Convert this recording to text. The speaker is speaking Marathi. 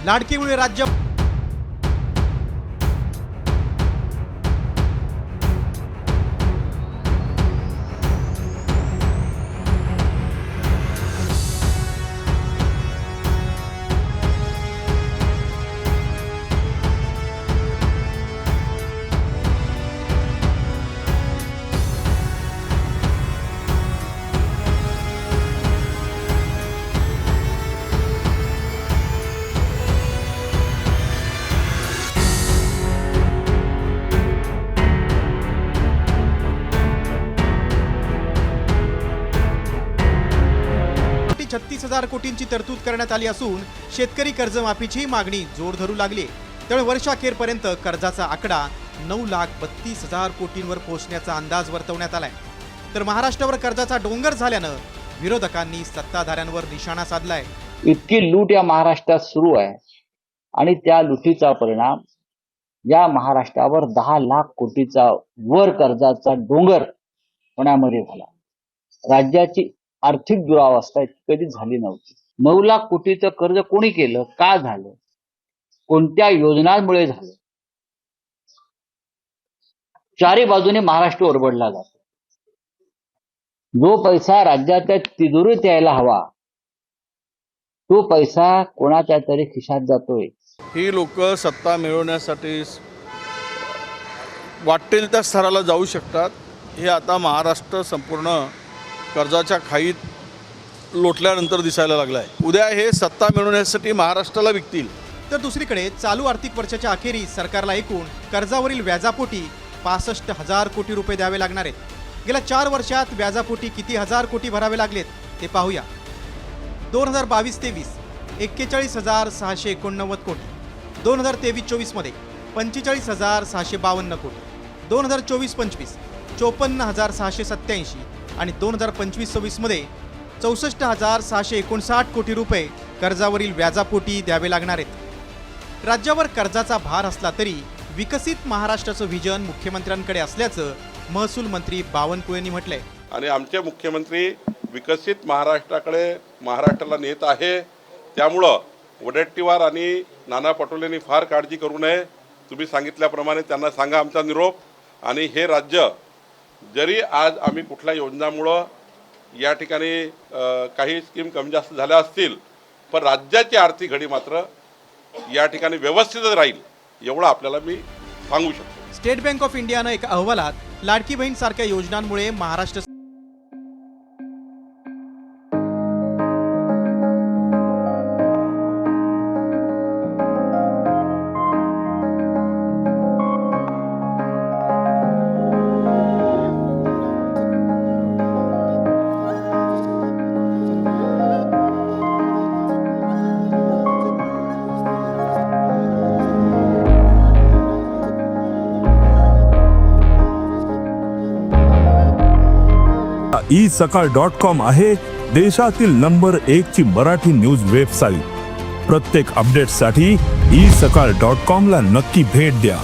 लाडकीमुळे राज्य कोटी 36,000 कोटींची तरतूद करण्यात आली असून शेतकरी कर्जमाफीची मागणी जोर धरू लागली आहे। त्यामुळे वर्षाखेरपर्यंत कर्जाचा आकडा 9,32,000 कोटींवर पोहोचण्याचा अंदाज वर्तवण्यात आलाय। तर महाराष्ट्रावर कर्जाचा डोंगर झाल्यानं विरोधकांनी सत्ताधाऱ्यांवर निशाणा साधलाय। इतकी लूट या महाराष्ट्रात सुरू आहे आणि त्या लुटीचा परिणाम या महाराष्ट्रावर 10 लाख कोटीचा वर कर्जाचा डोंगर होण्यामध्ये झाला। राज्याची आर्थिक दुरावस्था कधी झाली नव्हती। 9 लाख कोटीचं कर्ज कोणी केलं, का झालं, कोणत्या योजनांमुळे झालं, चारी बाजूने महाराष्ट्र ओरबडला जातो। जो पैसा राज्याच्या तिजोरीत यायला हवा तो पैसा कोणाच्या तरी खिशात जातोय। ही लोक सत्ता मिळवण्यासाठी वाटेल त्या स्तराला जाऊ शकतात। हे आता महाराष्ट्र संपूर्ण कर्जाच्या खाईत लोटल्यानंतर दिसायला लागलं आहे। उद्या हे सत्ता मिळवण्यासाठी महाराष्ट्राला विकतील। तर दुसरीकडे चालू आर्थिक वर्षाच्या अखेरीस सरकारला एकूण कर्जावरील व्याजापोटी 65,000 कोटी रुपये द्यावे लागणार आहेत। गेल्या 4 वर्षात व्याजापोटी किती हजार कोटी भरावे लागलेत ते पाहूया। 2022-23 41,689 कोटी, 2023-24 मध्ये 45,652 कोटी, 2024-25 54,687 आणि 2025-26 मध्ये 64,659 कोटी रुपये कर्जावरील व्याजापोटी द्यावे लागणार आहेत। राज्यावर कर्जाचा भार असला तरी विकसित महाराष्ट्राचं व्हिजन मुख्यमंत्र्यांकडे असल्याचं महसूल मंत्री बावनकुळे यांनी म्हटलंय। आणि आमचे मुख्यमंत्री विकसित महाराष्ट्राला नेत आहे। त्यामुळं वडेट्टीवार आणि नाना पटोलेंनी फार काळजी करू नये। तुम्ही सांगितल्याप्रमाणे त्यांना सांगा आमचा निरोप। आणि हे राज्य जरी आज आम्ही कुठल्या योजनामुळं या ठिकाणी काही स्कीम कमी जास्त झाल्या असतील, पण राज्याची आर्थिक घडी मात्र या ठिकाणी व्यवस्थितच राहील एवढं आपल्याला मी सांगू शकतो। स्टेट बँक ऑफ इंडियानं एका अहवालात लाडकी बहीण सारख्या योजनांमुळे महाराष्ट्र isakal.com आहे देशातील नंबर 1 ची मराठी न्यूज वेबसाईट। प्रत्येक अपडेटसाठी isakal.com ला नक्की भेट द्या।